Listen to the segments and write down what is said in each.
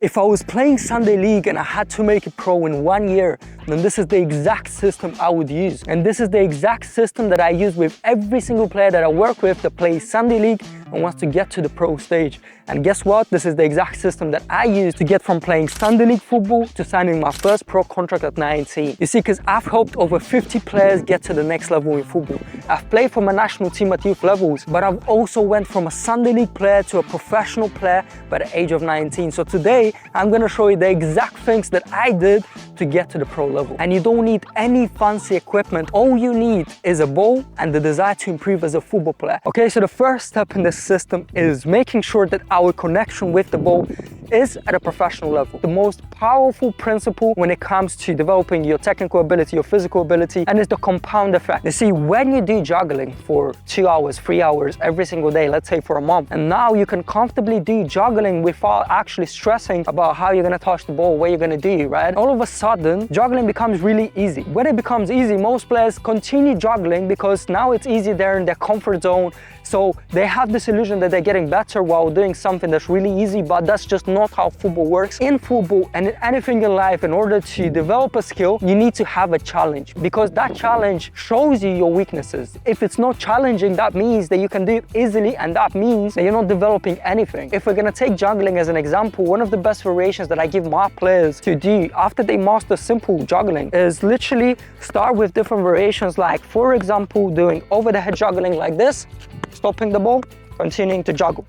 If I was playing Sunday League and I had to make it pro in 1 year, then this is the exact system I would use. And this is the exact system that I use with every single player that I work with that plays Sunday League and wants to get to the pro stage. And guess what? This is the exact system that I use to get from playing Sunday League football to signing my first pro contract at 19. You see, because I've helped over 50 players get to the next level in football. I've played for my national team at youth levels, but I've also went from a Sunday League player to a professional player by the age of 19. So today, I'm gonna show you the exact things that I did to get to the pro level. And you don't need any fancy equipment. All you need is a ball and the desire to improve as a football player. Okay, so the first step in this system is making sure that our connection with the ball is at a professional level. The most powerful principle when it comes to developing your technical ability, your physical ability, and it's the compound effect. You see, when you do juggling for 2 hours, 3 hours every single day, let's say for a month, and now you can comfortably do juggling without actually stressing about how you're gonna touch the ball, what you're gonna do, right? All of a sudden, juggling becomes really easy. When it becomes easy, most players continue juggling because now it's easy, they're in their comfort zone. So they have this illusion that they're getting better while doing something that's really easy, but that's just not how football works. In football and in anything in life, in order to develop a skill, you need to have a challenge, because that challenge shows you your weaknesses. If it's not challenging, that means that you can do it easily, and that means that you're not developing anything. If we're gonna take juggling as an example, one of the best variations that I give my players to do after they master simple juggling is literally start with different variations, like for example, doing over the head juggling like this, stopping the ball, continuing to juggle,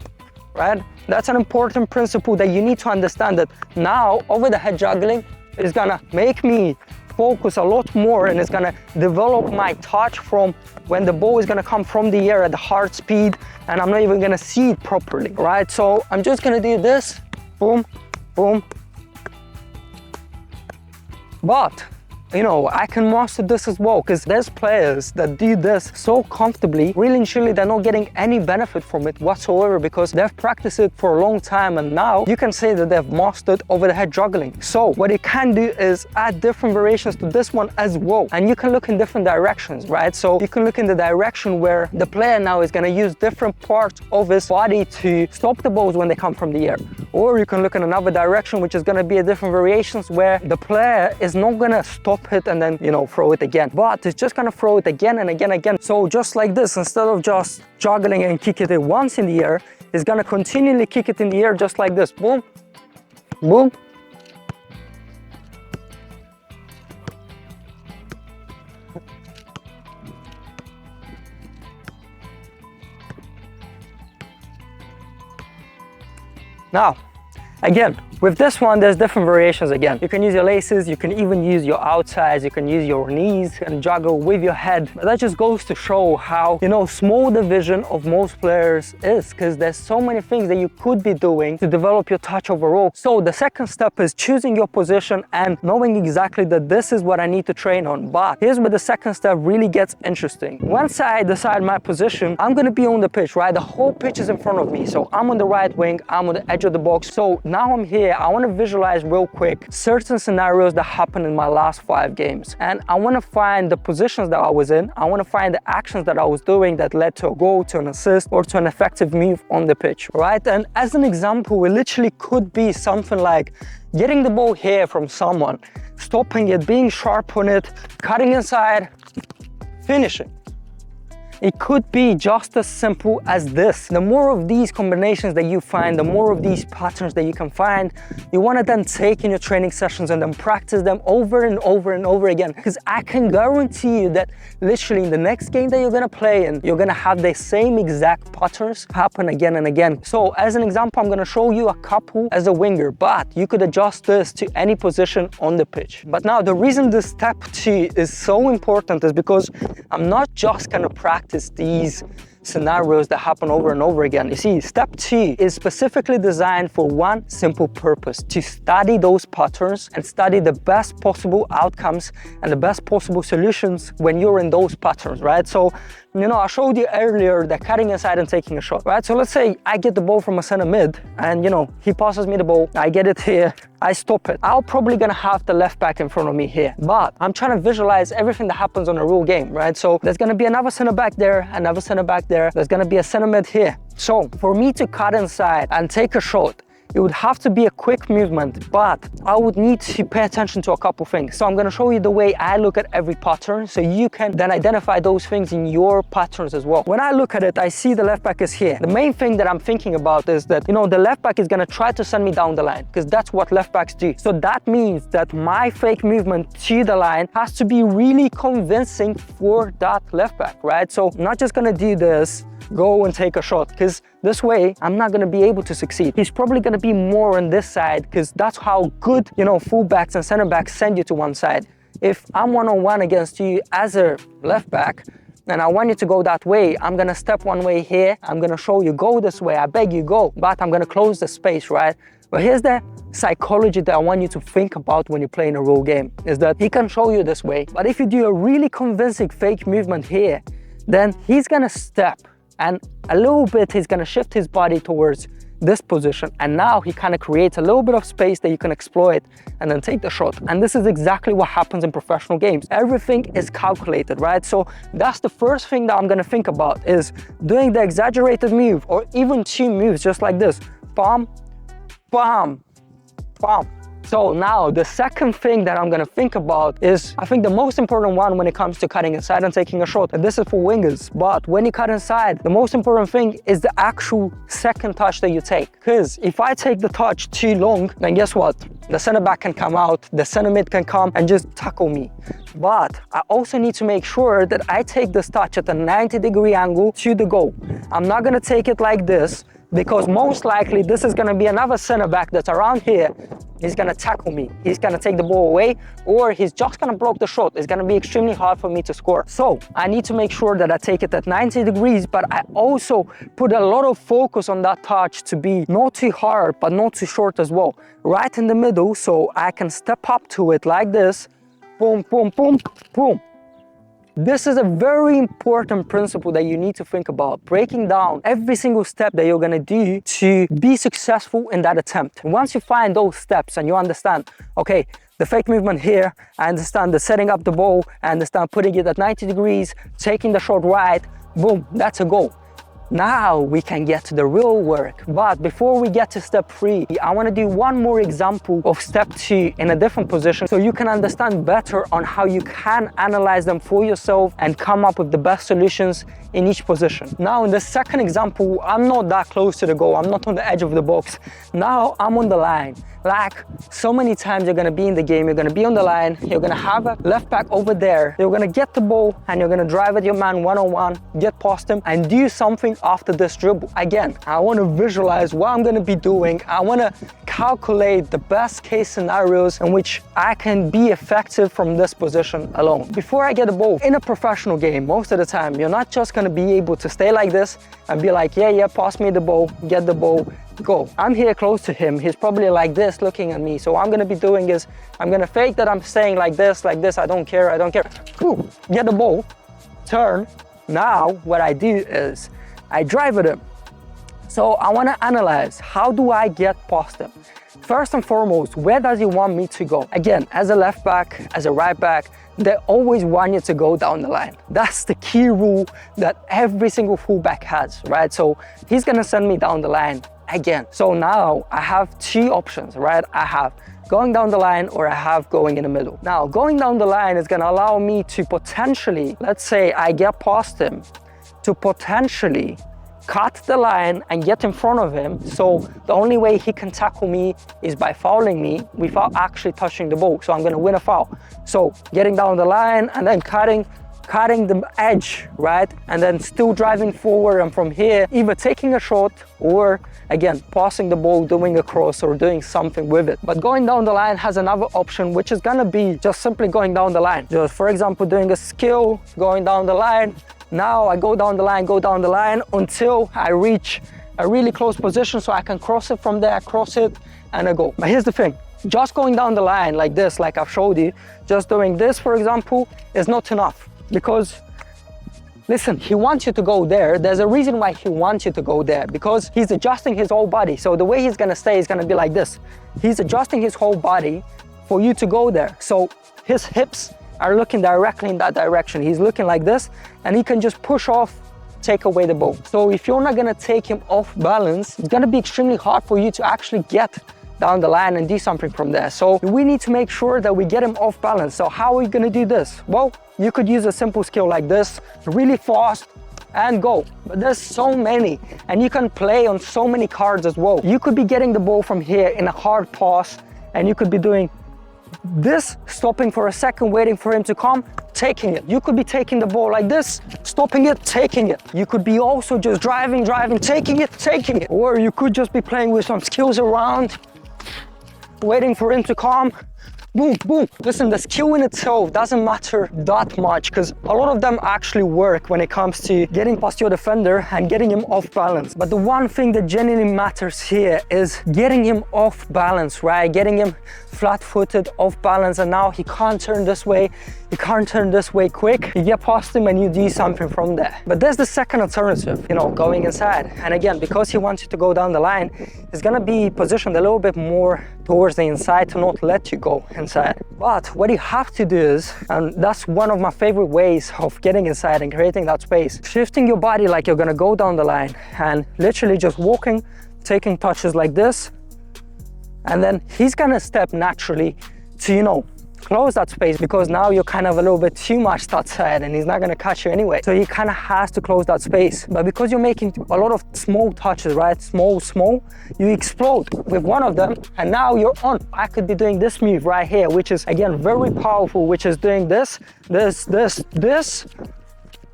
right? That's an important principle that you need to understand, that now over the head juggling is gonna make me focus a lot more, and it's gonna develop my touch from when the ball is gonna come from the air at the hard speed and I'm not even gonna see it properly, right? So I'm just gonna do this, boom, boom. But you know, I can master this as well, because there's players that do this so comfortably, really and truly they're not getting any benefit from it whatsoever, because they've practiced it for a long time, and now you can say that they've mastered over the head juggling. So what you can do is add different variations to this one as well, and you can look in different directions, right? So you can look in the direction where the player now is going to use different parts of his body to stop the balls when they come from the air, or you can look in another direction, which is going to be a different variations where the player is not going to stop it and then, you know, throw it again, but it's just gonna throw it again and again and again. So just like this, instead of just juggling and kick it once in the air, it's gonna continually kick it in the air just like this, boom, boom. Now, again, with this one, there's different variations again. You can use your laces, you can even use your outsides, you can use your knees and juggle with your head. But that just goes to show how, you know, small the vision of most players is, because there's so many things that you could be doing to develop your touch overall. So the second step is choosing your position and knowing exactly that this is what I need to train on. But here's where the second step really gets interesting. Once I decide my position, I'm gonna be on the pitch, right? The whole pitch is in front of me. So I'm on the right wing, I'm on the edge of the box. So now I'm here. I want to visualize real quick certain scenarios that happened in my last 5 games, and I want to find the positions that I was in. I want to find the actions that I was doing that led to a goal, to an assist, or to an effective move on the pitch, right? And as an example, it literally could be something like getting the ball here from someone, stopping it, being sharp on it, cutting inside, finishing. It could be just as simple as this. The more of these combinations that you find, the more of these patterns that you can find, you want to then take in your training sessions and then practice them over and over and over again. Because I can guarantee you that literally in the next game that you're going to play in, you're going to have the same exact patterns happen again and again. So as an example, I'm going to show you a couple as a winger, but you could adjust this to any position on the pitch. But now the reason this step 2 is so important is because I'm not just going to practice these scenarios that happen over and over again. You see, step 2 is specifically designed for one simple purpose: to study those patterns and study the best possible outcomes and the best possible solutions when you're in those patterns, right? So, you know, I showed you earlier that cutting inside and taking a shot, right? So let's say I get the ball from a center mid and, you know, he passes me the ball, I get it here, I stop it. I'm probably gonna have the left back in front of me here, but I'm trying to visualize everything that happens on a real game, right? So there's gonna be another center back there, another center back there, there's gonna be a center mid here. So for me to cut inside and take a shot, It would have to be a quick movement, but I would need to pay attention to a couple things. So I'm gonna show you the way I look at every pattern so you can then identify those things in your patterns as well. When I look at it, I see the left back is here. The main thing that I'm thinking about is that, you know, the left back is gonna try to send me down the line because that's what left backs do. So that means that my fake movement to the line has to be really convincing for that left back, right? So I'm not just gonna do this, go and take a shot, because this way I'm not going to be able to succeed. He's probably going to be more on this side because that's how good, you know, fullbacks and center backs send you to one side. If I'm one-on-one against you as a left back and I want you to go that way, I'm going to step one way here, I'm going to show you go this way, I beg you go, but I'm going to close the space, right? But here's the psychology that I want you to think about when you're playing a real game, is that he can show you this way, but if you do a really convincing fake movement here, then he's going to step and a little bit he's going to shift his body towards this position, and now he kind of creates a little bit of space that you can exploit and then take the shot. And this is exactly what happens in professional games. Everything is calculated, right? So that's the first thing that I'm going to think about, is doing the exaggerated move or even two moves just like this. Bam, bam, bam. So now the second thing that I'm going to think about is, I think the most important one when it comes to cutting inside and taking a shot, and this is for wingers, but when you cut inside, the most important thing is the actual second touch that you take. Because if I take the touch too long, then guess what? The center back can come out, the center mid can come and just tackle me. But I also need to make sure that I take this touch at a 90-degree angle to the goal. I'm not going to take it like this, because most likely this is going to be another center back that's around here. He's going to tackle me, he's going to take the ball away, or he's just going to block the shot. It's going to be extremely hard for me to score. So I need to make sure that I take it at 90 degrees, but I also put a lot of focus on that touch to be not too hard but not too short as well, right in the middle, so I can step up to it like this. Boom, boom, boom, boom. This is a very important principle that you need to think about, breaking down every single step that you're going to do to be successful in that attempt. And once you find those steps and you understand, okay, the fake movement here, I understand the setting up the ball, I understand putting it at 90 degrees, taking the shot right, boom, that's a goal. Now we can get to the real work. But before we get to step 3, I want to do one more example of step 2 in a different position so you can understand better on how you can analyze them for yourself and come up with the best solutions in each position. Now in the second example, I'm not that close to the goal, I'm not on the edge of the box. Now I'm on the line. Like so many times you're going to be in the game, you're going to be on the line, you're going to have a left back over there, you're going to get the ball and you're going to drive at your man one-on-one, get past him and do something after this dribble. Again, I want to visualize what I'm going to be doing. I want to calculate the best case scenarios in which I can be effective from this position alone. Before I get the ball, in a professional game, most of the time, you're not just going to be able to stay like this and be like, yeah, pass me the ball, get the ball, go. I'm here close to him. He's probably like this looking at me. So what I'm going to be doing is I'm going to fake that I'm staying like this. I don't care. Boom, get the ball, turn. Now what I do is I drive at him. So I want to analyze, how do I get past him? First and foremost, where does he want me to go? Again, as a left back, as a right back, they always want you to go down the line. That's the key rule that every single fullback has, right? So he's going to send me down the line again. So now I have two options, right? I have going down the line or I have going in the middle. Now, going down the line is going to allow me to potentially, let's say I get past him, to potentially cut the line and get in front of him. So the only way he can tackle me is by fouling me without actually touching the ball. So I'm going to win a foul. So getting down the line and then cutting the edge, right? And then still driving forward, and from here either taking a shot or again passing the ball, doing a cross or doing something with it. But going down the line has another option, which is gonna be just simply going down the line. Just for example, doing a skill, going down the line. Now I go down the line until I reach a really close position so I can cross it from there, cross it and I go. But here's the thing, just going down the line like this, like I've showed you, just doing this for example, is not enough. Because listen, he wants you to go there. There's a reason why he wants you to go there, because he's adjusting his whole body. So the way he's gonna stay is gonna be like this. He's adjusting his whole body for you to go there. So his hips are looking directly in that direction. He's looking like this and he can just push off take away the ball. So if you're not gonna take him off balance, it's gonna be extremely hard for you to actually get down the line and do something from there. So we need to make sure that we get him off balance. So how are we gonna do this? Well, you could use a simple skill like this, really fast and go. But there's so many, and you can play on so many cards as well. You could be getting the ball from here in a hard pass, and you could be doing this, stopping for a second, waiting for him to come, taking it. You could be taking the ball like this, stopping it, taking it. You could be also just driving, taking it. Or you could just be playing with some skills around, waiting for him to come, boom, boom. Listen, the skill in itself doesn't matter that much, because a lot of them actually work when it comes to getting past your defender and getting him off balance. But the one thing that genuinely matters here is getting him off balance, right? Getting him flat-footed, off balance, and now he can't turn this way, he can't turn this way quick. You get past him and you do something from there. But there's the second alternative, you know, going inside. And again, because he wants you to go down the line, he's gonna be positioned a little bit more towards the inside to not let you go inside. But what you have to do is, and that's one of my favorite ways of getting inside and creating that space, shifting your body like you're gonna go down the line and literally just walking, taking touches like this, and then he's gonna step naturally to, you know, close that space, because now you're kind of a little bit too much that side and he's not gonna catch you anyway. So he kind of has to close that space. But because you're making a lot of small touches, right? Small, you explode with one of them and now you're on. I could be doing this move right here, which is again very powerful, which is doing this,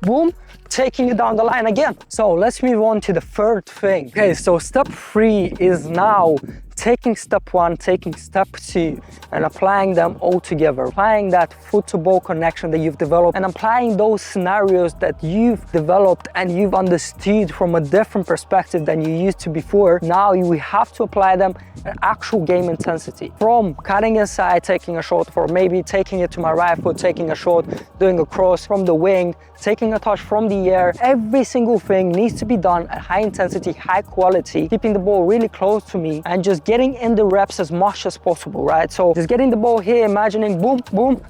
boom, taking it down the line again. So let's move on to the third thing. Okay, so step 3 is now taking step 1, taking step 2, and applying them all together. Applying that foot-to-ball connection that you've developed and applying those scenarios that you've developed and you've understood from a different perspective than you used to before. Now we have to apply them at actual game intensity. From cutting inside, taking a shot, for maybe taking it to my right foot, taking a shot, doing a cross from the wing, taking a touch from the air. Every single thing needs to be done at high intensity, high quality, keeping the ball really close to me and just getting in the reps as much as possible, right? So just getting the ball here, imagining boom, boom,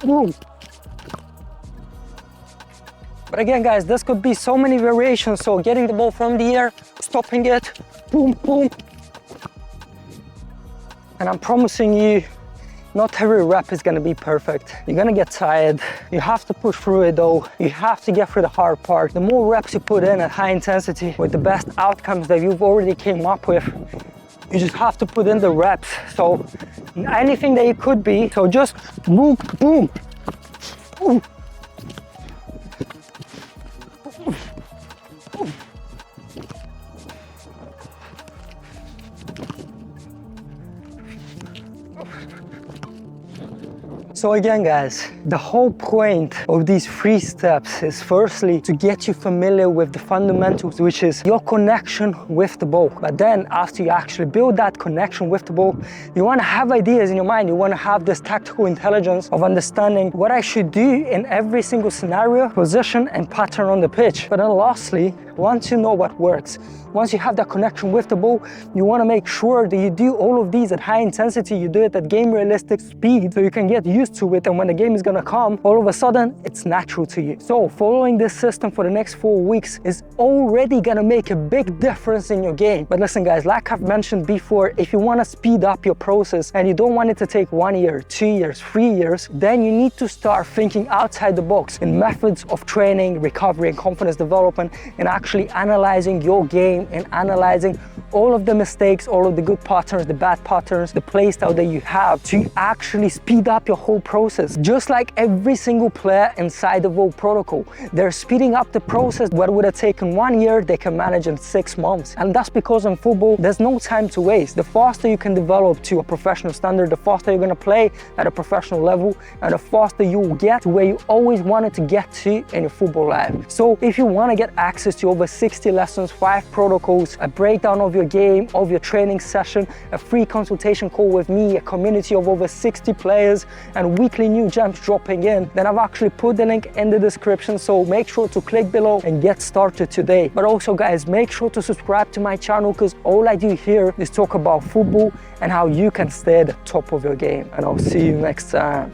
boom. But again, guys, this could be so many variations. So getting the ball from the air, stopping it, boom, boom. And I'm promising you, not every rep is gonna be perfect. You're gonna get tired. You have to push through it though. You have to get through the hard part. The more reps you put in at high intensity with the best outcomes that you've already came up with, you just have to put in the reps. So anything that it could be, so just boom, boom, boom. So again, guys, the whole point of these 3 steps is firstly to get you familiar with the fundamentals, which is your connection with the ball. But then after you actually build that connection with the ball, you want to have ideas in your mind. You want to have this tactical intelligence of understanding what I should do in every single scenario, position and pattern on the pitch. But then lastly, once you know what works, once you have that connection with the ball, you want to make sure that you do all of these at high intensity, you do it at game realistic speed so you can get used to it, and when the game is going to come, all of a sudden it's natural to you. So following this system for the next 4 weeks is already going to make a big difference in your game. But listen guys, like I've mentioned before, if you want to speed up your process and you don't want it to take 1 year, 2 years, 3 years, then you need to start thinking outside the box in methods of training, recovery and confidence development, and actually analyzing your game and analyzing all of the mistakes, all of the good patterns, the bad patterns, the play style that you have to actually speed up your whole process. Just like every single player inside the VOLT protocol, they're speeding up the process. What would have taken 1 year, they can manage in 6 months. And that's because in football, there's no time to waste. The faster you can develop to a professional standard, the faster you're gonna play at a professional level, and the faster you will get to where you always wanted to get to in your football life. So if you wanna get access to over 60 lessons, 5 protocols, a breakdown of your game, of your training session, a free consultation call with me, a community of over 60 players, and weekly new gems dropping in, then I've actually put the link in the description, so make sure to click below and get started today. But also guys, make sure to subscribe to my channel, because all I do here is talk about football and how you can stay at the top of your game. And I'll see you next time.